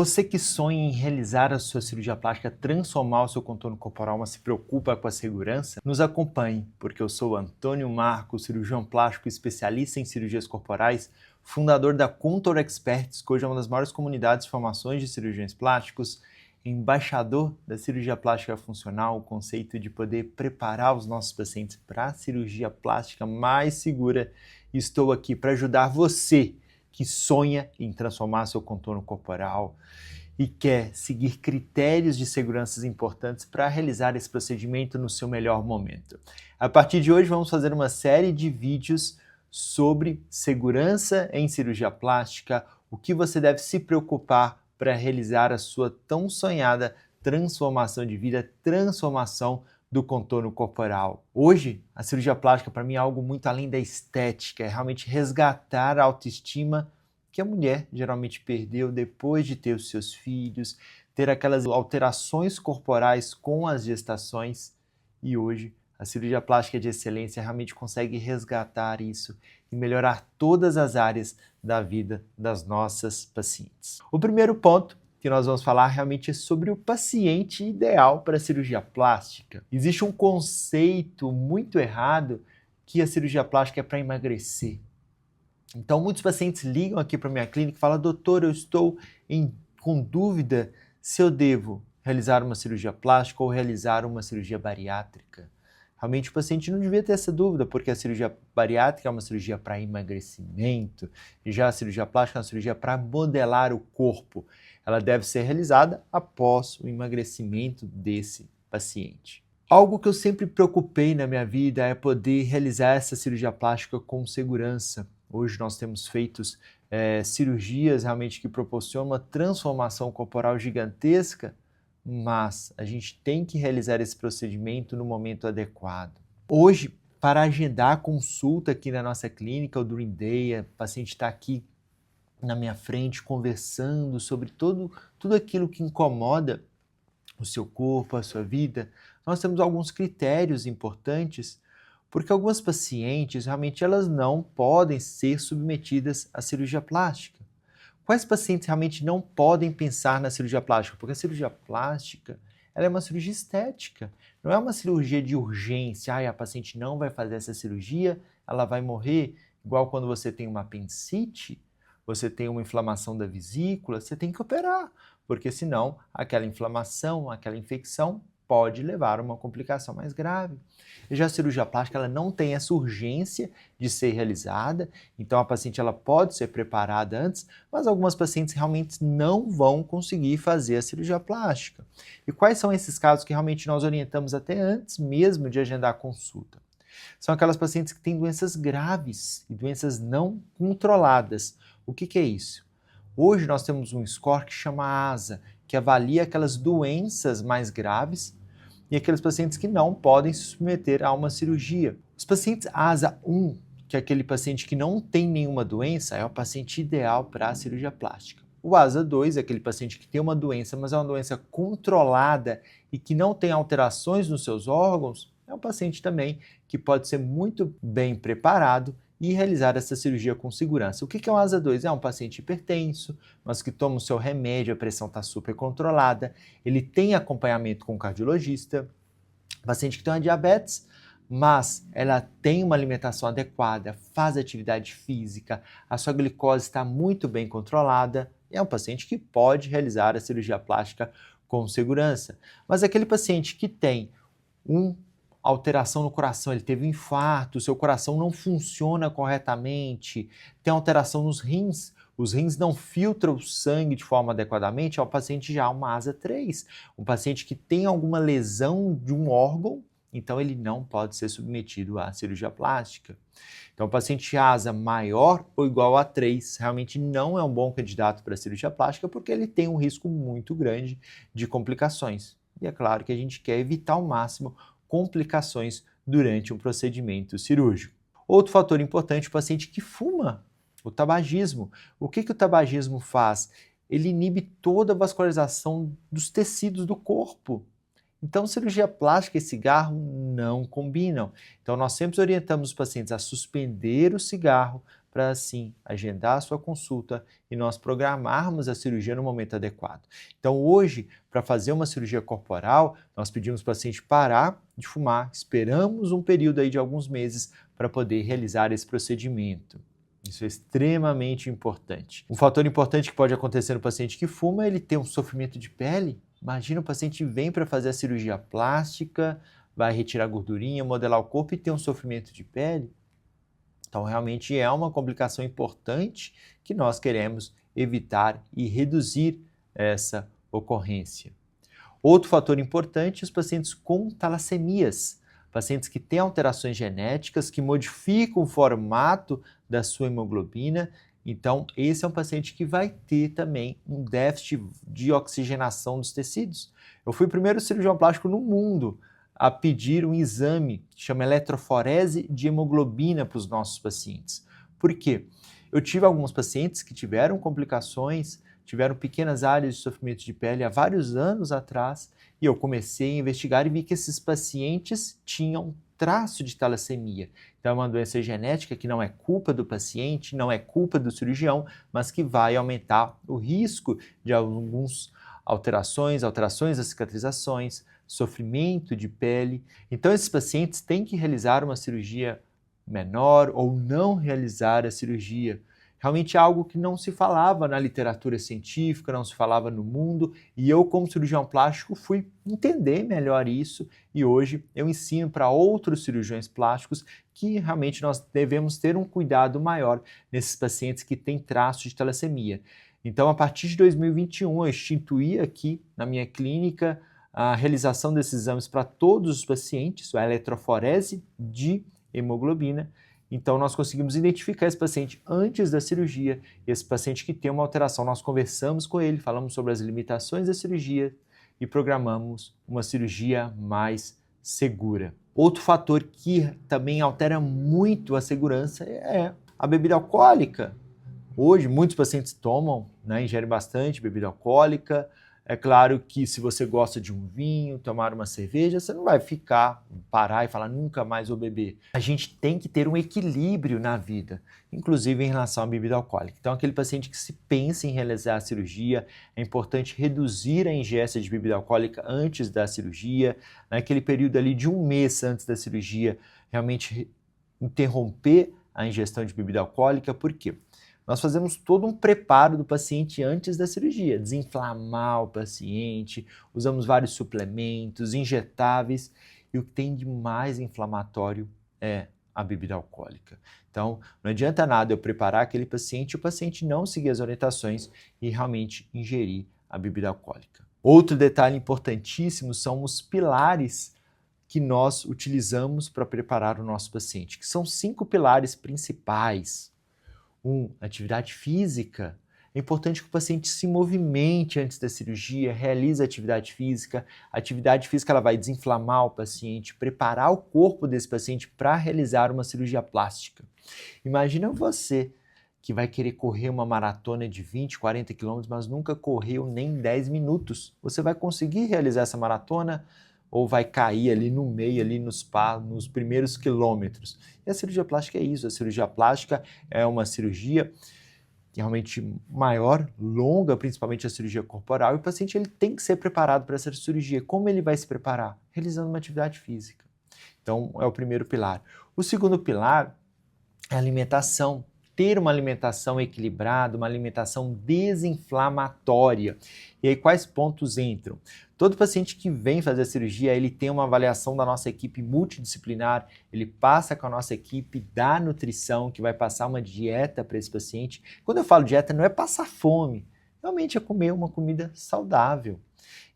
Você que sonha em realizar a sua cirurgia plástica, transformar o seu contorno corporal, mas se preocupa com a segurança, nos acompanhe, porque eu sou Antônio Marcos, cirurgião plástico especialista em cirurgias corporais, fundador da Contour Experts, que hoje é uma das maiores comunidades de formações de cirurgiões plásticos, embaixador da cirurgia plástica funcional, o conceito de poder preparar os nossos pacientes para a cirurgia plástica mais segura. Estou aqui para ajudar você que sonha em transformar seu contorno corporal e quer seguir critérios de segurança importantes para realizar esse procedimento no seu melhor momento. A partir de hoje vamos fazer uma série de vídeos sobre segurança em cirurgia plástica, o que você deve se preocupar para realizar a sua tão sonhada transformação de vida, transformação do contorno corporal. Hoje, a cirurgia plástica para mim é algo muito além da estética, é realmente resgatar a autoestima que a mulher geralmente perdeu depois de ter os seus filhos, ter aquelas alterações corporais com as gestações, e hoje a cirurgia plástica de excelência realmente consegue resgatar isso e melhorar todas as áreas da vida das nossas pacientes. O primeiro ponto que nós vamos falar realmente é sobre o paciente ideal para a cirurgia plástica. Existe um conceito muito errado que a cirurgia plástica é para emagrecer. Então, muitos pacientes ligam aqui para a minha clínica e falam: doutor, eu estou com dúvida se eu devo realizar uma cirurgia plástica ou realizar uma cirurgia bariátrica. Realmente o paciente não devia ter essa dúvida, porque a cirurgia bariátrica é uma cirurgia para emagrecimento, e já a cirurgia plástica é uma cirurgia para modelar o corpo. Ela deve ser realizada após o emagrecimento desse paciente. Algo que eu sempre preocupei na minha vida é poder realizar essa cirurgia plástica com segurança. Hoje nós temos feito cirurgias realmente que proporcionam uma transformação corporal gigantesca, mas a gente tem que realizar esse procedimento no momento adequado. Hoje, para agendar a consulta aqui na nossa clínica, o Dream Day, o paciente está aqui na minha frente conversando sobre tudo aquilo que incomoda o seu corpo, a sua vida. Nós temos alguns critérios importantes, porque algumas pacientes realmente elas não podem ser submetidas à cirurgia plástica. Quais pacientes realmente não podem pensar na cirurgia plástica? Porque a cirurgia plástica ela é uma cirurgia estética, não é uma cirurgia de urgência. A paciente não vai fazer essa cirurgia, ela vai morrer. Igual quando você tem uma apendicite, você tem uma inflamação da vesícula, você tem que operar, porque senão aquela inflamação, aquela infecção pode levar a uma complicação mais grave. E já a cirurgia plástica ela não tem essa urgência de ser realizada, então a paciente ela pode ser preparada antes, mas algumas pacientes realmente não vão conseguir fazer a cirurgia plástica. E quais são esses casos que realmente nós orientamos até antes mesmo de agendar a consulta? São aquelas pacientes que têm doenças graves e doenças não controladas. O que é isso? Hoje nós temos um score que chama ASA, que avalia aquelas doenças mais graves e aqueles pacientes que não podem se submeter a uma cirurgia. Os pacientes ASA 1, que é aquele paciente que não tem nenhuma doença, é o paciente ideal para a cirurgia plástica. O ASA 2 é aquele paciente que tem uma doença, mas é uma doença controlada e que não tem alterações nos seus órgãos, é um paciente também que pode ser muito bem preparado e realizar essa cirurgia com segurança. O que é o ASA 2? É um paciente hipertenso, mas que toma o seu remédio, a pressão está super controlada, ele tem acompanhamento com o cardiologista, paciente que tem uma diabetes, mas ela tem uma alimentação adequada, faz atividade física, a sua glicose está muito bem controlada, é um paciente que pode realizar a cirurgia plástica com segurança. Mas aquele paciente que tem alteração no coração, ele teve um infarto, o seu coração não funciona corretamente, tem alteração nos rins, os rins não filtram o sangue de forma adequadamente, é o paciente já uma ASA 3, um paciente que tem alguma lesão de um órgão, então ele não pode ser submetido à cirurgia plástica. Então o paciente ASA maior ou igual a 3 realmente não é um bom candidato para a cirurgia plástica porque ele tem um risco muito grande de complicações. E é claro que a gente quer evitar ao máximo complicações durante um procedimento cirúrgico. Outro fator importante, o paciente que fuma, o tabagismo. O que o tabagismo faz? Ele inibe toda a vascularização dos tecidos do corpo. Então, cirurgia plástica e cigarro não combinam. Então, nós sempre orientamos os pacientes a suspender o cigarro, para assim agendar a sua consulta e nós programarmos a cirurgia no momento adequado. Então hoje, para fazer uma cirurgia corporal, nós pedimos para o paciente parar de fumar, esperamos um período aí de alguns meses para poder realizar esse procedimento. Isso é extremamente importante. Um fator importante que pode acontecer no paciente que fuma é ele ter um sofrimento de pele. Imagina o paciente vem para fazer a cirurgia plástica, vai retirar a gordurinha, modelar o corpo e ter um sofrimento de pele. Então, realmente é uma complicação importante que nós queremos evitar e reduzir essa ocorrência. Outro fator importante é os pacientes com talassemias, pacientes que têm alterações genéticas que modificam o formato da sua hemoglobina. Então, esse é um paciente que vai ter também um déficit de oxigenação dos tecidos. Eu fui o primeiro cirurgião plástico no mundo a pedir um exame que chama eletroforese de hemoglobina para os nossos pacientes. Por quê? Eu tive alguns pacientes que tiveram complicações, tiveram pequenas áreas de sofrimento de pele há vários anos atrás, e eu comecei a investigar e vi que esses pacientes tinham traço de talassemia. Então é uma doença genética que não é culpa do paciente, não é culpa do cirurgião, mas que vai aumentar o risco de algumas alterações das cicatrizações, sofrimento de pele. Então esses pacientes têm que realizar uma cirurgia menor ou não realizar a cirurgia. Realmente é algo que não se falava na literatura científica, não se falava no mundo, e eu, como cirurgião plástico, fui entender melhor isso, e hoje eu ensino para outros cirurgiões plásticos que realmente nós devemos ter um cuidado maior nesses pacientes que têm traços de talassemia. Então, a partir de 2021, eu instituí aqui na minha clínica a realização desses exames para todos os pacientes, a eletroforese de hemoglobina. Então, nós conseguimos identificar esse paciente antes da cirurgia, esse paciente que tem uma alteração. Nós conversamos com ele, falamos sobre as limitações da cirurgia e programamos uma cirurgia mais segura. Outro fator que também altera muito a segurança é a bebida alcoólica. Hoje, muitos pacientes tomam, ingerem bastante bebida alcoólica. É claro que se você gosta de um vinho, tomar uma cerveja, você não vai parar e falar nunca mais vou beber. A gente tem que ter um equilíbrio na vida, inclusive em relação à bebida alcoólica. Então, aquele paciente que se pensa em realizar a cirurgia, é importante reduzir a ingesta de bebida alcoólica antes da cirurgia, naquele período ali de um mês antes da cirurgia, realmente interromper a ingestão de bebida alcoólica. Por quê? Nós fazemos todo um preparo do paciente antes da cirurgia, desinflamar o paciente, usamos vários suplementos, injetáveis, e o que tem de mais inflamatório é a bebida alcoólica. Então, não adianta nada eu preparar aquele paciente e o paciente não seguir as orientações e realmente ingerir a bebida alcoólica. Outro detalhe importantíssimo são os pilares que nós utilizamos para preparar o nosso paciente, que são 5 pilares principais. Atividade física. É importante que o paciente se movimente antes da cirurgia, realize atividade física. A atividade física ela vai desinflamar o paciente, preparar o corpo desse paciente para realizar uma cirurgia plástica. Imagina você que vai querer correr uma maratona de 20, 40 quilômetros, mas nunca correu nem 10 minutos. Você vai conseguir realizar essa maratona ou vai cair ali no meio, ali nos primeiros quilômetros? E a cirurgia plástica é isso. A cirurgia plástica é uma cirurgia realmente maior, longa, principalmente a cirurgia corporal, e o paciente ele tem que ser preparado para essa cirurgia. Como ele vai se preparar? Realizando uma atividade física. Então, é o primeiro pilar. O segundo pilar é a alimentação. Ter uma alimentação equilibrada, uma alimentação desinflamatória. E aí, quais pontos entram? Todo paciente que vem fazer a cirurgia, ele tem uma avaliação da nossa equipe multidisciplinar, ele passa com a nossa equipe da nutrição, que vai passar uma dieta para esse paciente. Quando eu falo dieta, não é passar fome, realmente é comer uma comida saudável.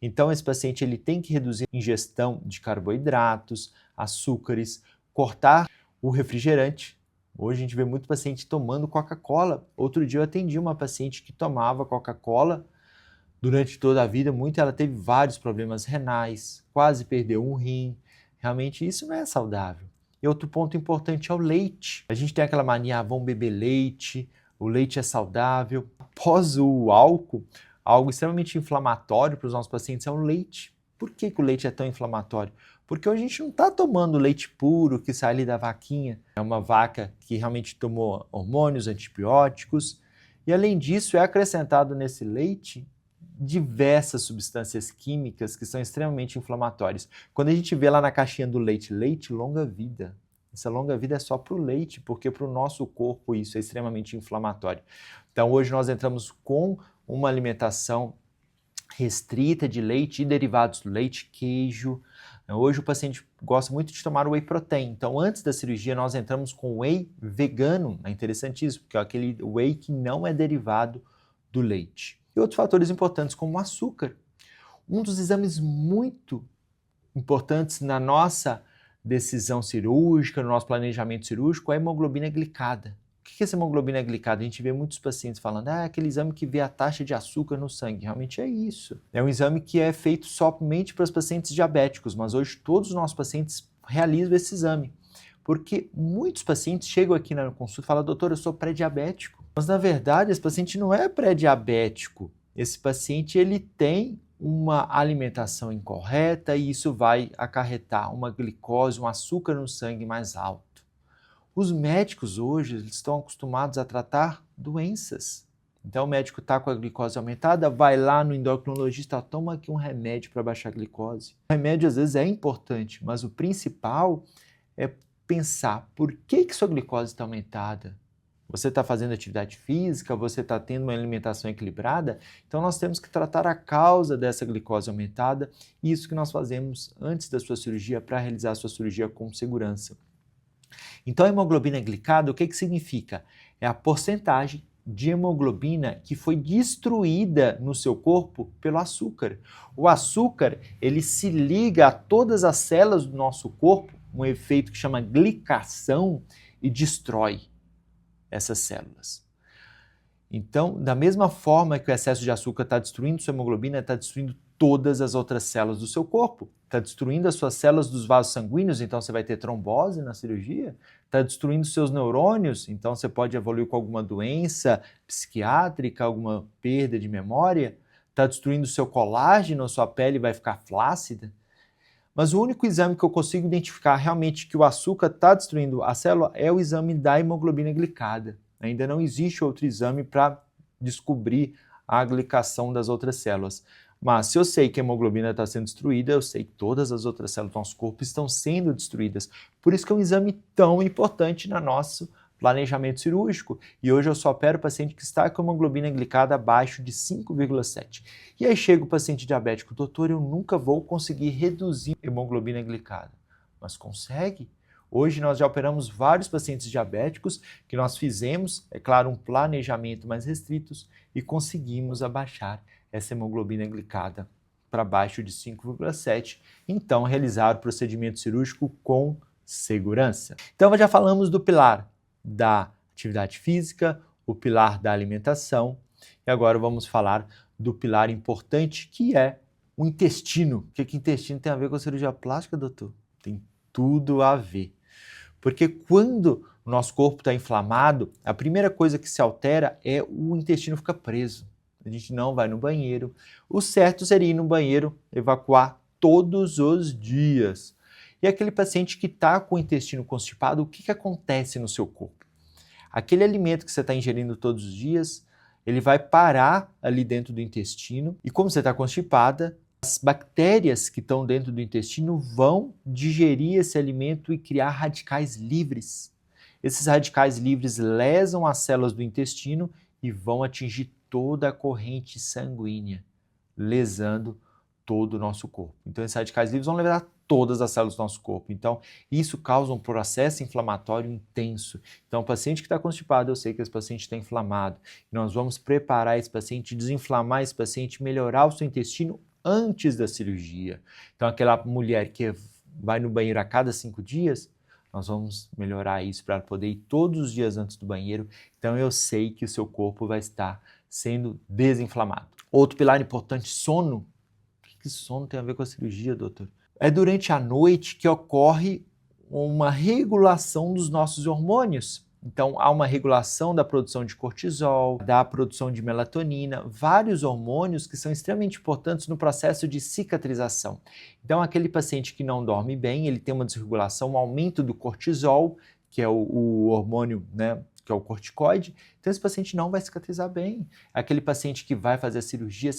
Então, esse paciente ele tem que reduzir a ingestão de carboidratos, açúcares, cortar o refrigerante. Hoje a gente vê muito paciente tomando Coca-Cola. Outro dia eu atendi uma paciente que tomava Coca-Cola durante toda a vida, ela teve vários problemas renais, quase perdeu um rim. Realmente isso não é saudável. E outro ponto importante é o leite. A gente tem aquela mania, vamos beber leite, o leite é saudável. Após o álcool, algo extremamente inflamatório para os nossos pacientes é o leite. Por que o leite é tão inflamatório? Porque hoje a gente não está tomando leite puro que sai ali da vaquinha. É uma vaca que realmente tomou hormônios, antibióticos. E além disso, é acrescentado nesse leite diversas substâncias químicas que são extremamente inflamatórias. Quando a gente vê lá na caixinha do leite, leite longa-vida, essa longa-vida é só para o leite, porque para o nosso corpo isso é extremamente inflamatório. Então hoje nós entramos com uma alimentação restrita de leite e derivados do leite, queijo. Hoje o paciente gosta muito de tomar whey protein. Então, antes da cirurgia, nós entramos com whey vegano. É interessantíssimo, porque é aquele whey que não é derivado do leite. E outros fatores importantes, como o açúcar. Um dos exames muito importantes na nossa decisão cirúrgica, no nosso planejamento cirúrgico, é a hemoglobina glicada. O que é essa hemoglobina glicada? A gente vê muitos pacientes falando, é aquele exame que vê a taxa de açúcar no sangue. Realmente é isso. É um exame que é feito somente para os pacientes diabéticos, mas hoje todos os nossos pacientes realizam esse exame. Porque muitos pacientes chegam aqui na consulta e falam, doutor, eu sou pré-diabético. Mas na verdade esse paciente não é pré-diabético. Esse paciente ele tem uma alimentação incorreta e isso vai acarretar uma glicose, um açúcar no sangue mais alto. Os médicos hoje estão acostumados a tratar doenças. Então o médico está com a glicose aumentada, vai lá no endocrinologista, toma aqui um remédio para baixar a glicose. O remédio às vezes é importante, mas o principal é pensar por que sua glicose está aumentada. Você está fazendo atividade física, você está tendo uma alimentação equilibrada, então nós temos que tratar a causa dessa glicose aumentada, e isso que nós fazemos antes da sua cirurgia para realizar a sua cirurgia com segurança. Então a hemoglobina glicada, o que significa? É a porcentagem de hemoglobina que foi destruída no seu corpo pelo açúcar. O açúcar, ele se liga a todas as células do nosso corpo, um efeito que chama glicação, e destrói essas células. Então, da mesma forma que o excesso de açúcar está destruindo sua hemoglobina, está destruindo todas as outras células do seu corpo. Está destruindo as suas células dos vasos sanguíneos, então você vai ter trombose na cirurgia. Está destruindo seus neurônios, então você pode evoluir com alguma doença psiquiátrica, alguma perda de memória. Está destruindo o seu colágeno, a sua pele vai ficar flácida. Mas o único exame que eu consigo identificar realmente que o açúcar está destruindo a célula é o exame da hemoglobina glicada. Ainda não existe outro exame para descobrir a glicação das outras células. Mas se eu sei que a hemoglobina está sendo destruída, eu sei que todas as outras células do nosso corpo estão sendo destruídas. Por isso que é um exame tão importante no nosso planejamento cirúrgico. E hoje eu só opero o paciente que está com a hemoglobina glicada abaixo de 5,7. E aí chega o paciente diabético, doutor, eu nunca vou conseguir reduzir a hemoglobina glicada. Mas consegue. Hoje nós já operamos vários pacientes diabéticos que nós fizemos, é claro, um planejamento mais restrito e conseguimos abaixar essa hemoglobina glicada para baixo de 5,7, então realizar o procedimento cirúrgico com segurança. Então já falamos do pilar da atividade física, o pilar da alimentação e agora vamos falar do pilar importante que é o intestino. O que intestino tem a ver com a cirurgia plástica, doutor? Tem tudo a ver. Porque quando o nosso corpo está inflamado, a primeira coisa que se altera é o intestino ficar preso. A gente não vai no banheiro. O certo seria ir no banheiro, evacuar todos os dias. E aquele paciente que está com o intestino constipado, o que acontece no seu corpo? Aquele alimento que você está ingerindo todos os dias, ele vai parar ali dentro do intestino e como você está constipada, as bactérias que estão dentro do intestino vão digerir esse alimento e criar radicais livres. Esses radicais livres lesam as células do intestino e vão atingir toda a corrente sanguínea, lesando todo o nosso corpo. Então, esses radicais livres vão lesar todas as células do nosso corpo. Então, isso causa um processo inflamatório intenso. Então, o paciente que está constipado, eu sei que esse paciente está inflamado. Nós vamos preparar esse paciente, desinflamar esse paciente, melhorar o seu intestino antes da cirurgia. Então, aquela mulher que vai no banheiro a cada 5 dias, nós vamos melhorar isso para poder ir todos os dias antes do banheiro. Então, eu sei que o seu corpo vai estar sendo desinflamado. Outro pilar importante, sono. O que sono tem a ver com a cirurgia, doutor? É durante a noite que ocorre uma regulação dos nossos hormônios. Então, há uma regulação da produção de cortisol, da produção de melatonina, vários hormônios que são extremamente importantes no processo de cicatrização. Então, aquele paciente que não dorme bem, ele tem uma desregulação, um aumento do cortisol, que é o hormônio, né, que é o corticoide, então esse paciente não vai cicatrizar bem. Aquele paciente que vai fazer a cirurgia,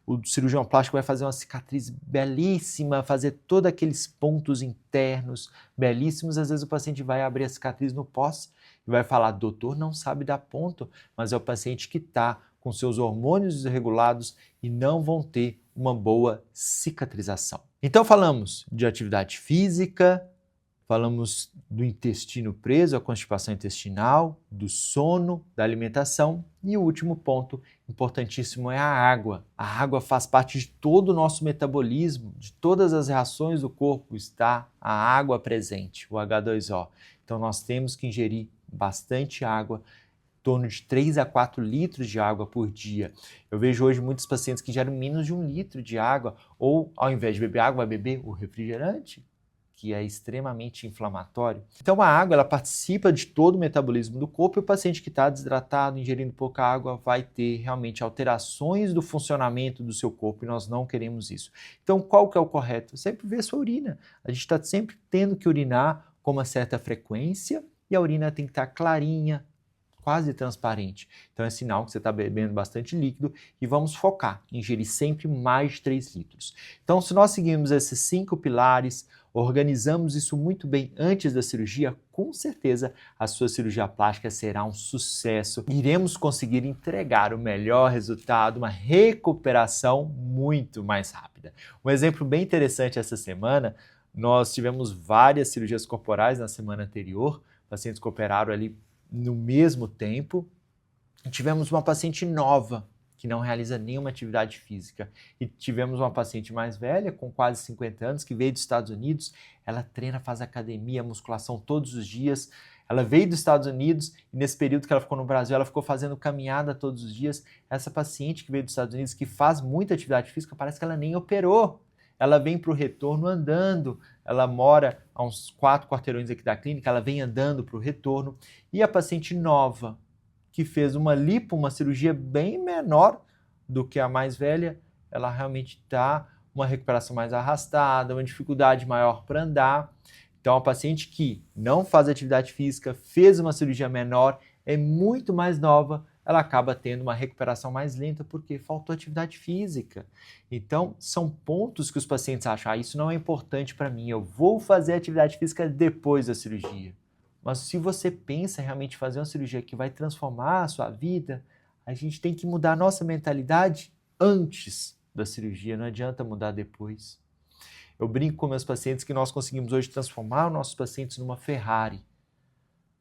o cirurgião plástico vai fazer uma cicatriz belíssima, fazer todos aqueles pontos internos belíssimos, às vezes o paciente vai abrir a cicatriz no pós e vai falar, doutor, não sabe dar ponto, mas é o paciente que está com seus hormônios desregulados e não vão ter uma boa cicatrização. Então falamos de atividade física, falamos do intestino preso, a constipação intestinal, do sono, da alimentação e o último ponto importantíssimo é a água. A água faz parte de todo o nosso metabolismo, de todas as reações do corpo está a água presente, o H2O. Então nós temos que ingerir bastante água, em torno de 3 a 4 litros de água por dia. Eu vejo hoje muitos pacientes que geram menos de 1 litro de água ou ao invés de beber água, vai beber o refrigerante, que é extremamente inflamatório. Então a água ela participa de todo o metabolismo do corpo e o paciente que está desidratado, ingerindo pouca água, vai ter realmente alterações do funcionamento do seu corpo e nós não queremos isso. Então qual que é o correto? Sempre ver a sua urina. A gente está sempre tendo que urinar com uma certa frequência e a urina tem que estar clarinha, quase transparente. Então é sinal que você está bebendo bastante líquido e vamos focar em ingerir sempre mais de 3 litros. Então se nós seguirmos esses 5 pilares, organizamos isso muito bem antes da cirurgia, com certeza a sua cirurgia plástica será um sucesso. Iremos conseguir entregar o melhor resultado, uma recuperação muito mais rápida. Um exemplo bem interessante essa semana, nós tivemos várias cirurgias corporais na semana anterior, pacientes que operaram ali no mesmo tempo. Tivemos uma paciente nova, que não realiza nenhuma atividade física. E tivemos uma paciente mais velha, com quase 50 anos, que veio dos Estados Unidos. Ela treina, faz academia, musculação todos os dias. Ela veio dos Estados Unidos e nesse período que ela ficou no Brasil, ela ficou fazendo caminhada todos os dias. Essa paciente que veio dos Estados Unidos, que faz muita atividade física, parece que ela nem operou. Ela vem para o retorno andando. Ela mora a uns 4 quarteirões aqui da clínica, ela vem andando para o retorno. E a paciente nova, que fez uma lipo, uma cirurgia bem menor do que a mais velha, ela realmente está uma recuperação mais arrastada, uma dificuldade maior para andar. Então, a paciente que não faz atividade física, fez uma cirurgia menor, é muito mais nova, ela acaba tendo uma recuperação mais lenta porque faltou atividade física. Então, são pontos que os pacientes acham, isso não é importante para mim, eu vou fazer atividade física depois da cirurgia. Mas se você pensa em realmente fazer uma cirurgia que vai transformar a sua vida, a gente tem que mudar a nossa mentalidade antes da cirurgia, não adianta mudar depois. Eu brinco com meus pacientes que nós conseguimos hoje transformar os nossos pacientes numa Ferrari.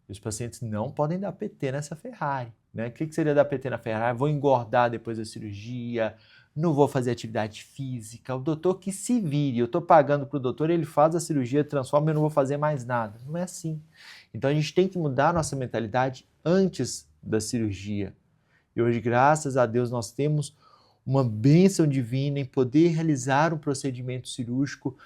E os pacientes não podem dar PT nessa Ferrari. Né? O que seria dar PT na Ferrari? Vou engordar depois da cirurgia, não vou fazer atividade física, o doutor que se vire, eu estou pagando para o doutor, ele faz a cirurgia, transforma e eu não vou fazer mais nada. Não é assim. Então a gente tem que mudar a nossa mentalidade antes da cirurgia. E hoje, graças a Deus, nós temos uma bênção divina em poder realizar um procedimento cirúrgico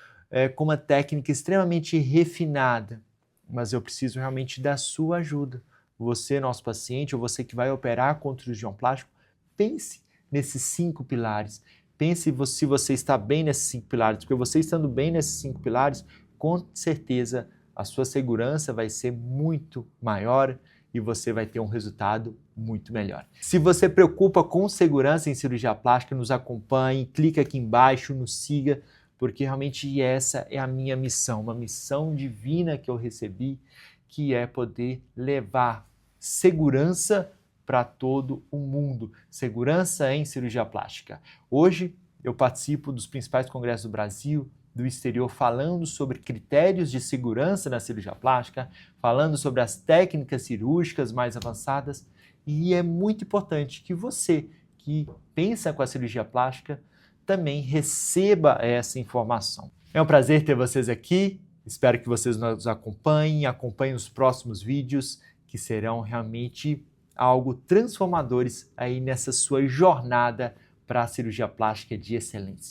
com uma técnica extremamente refinada. Mas eu preciso realmente da sua ajuda. Você, nosso paciente, ou você que vai operar com o cirurgião plástico, pense nesses 5 pilares. Pense se você está bem nesses 5 pilares, porque você estando bem nesses 5 pilares, com certeza a sua segurança vai ser muito maior e você vai ter um resultado muito melhor. Se você preocupa com segurança em cirurgia plástica, nos acompanhe, clica aqui embaixo, nos siga, porque realmente essa é a minha missão, uma missão divina que eu recebi, que é poder levar segurança para todo o mundo, segurança em cirurgia plástica. Hoje eu participo dos principais congressos do Brasil, do exterior, falando sobre critérios de segurança na cirurgia plástica, falando sobre as técnicas cirúrgicas mais avançadas, e é muito importante que você que pensa com a cirurgia plástica também receba essa informação. É um prazer ter vocês aqui, espero que vocês nos acompanhem os próximos vídeos que serão realmente algo transformadores aí nessa sua jornada para a cirurgia plástica de excelência.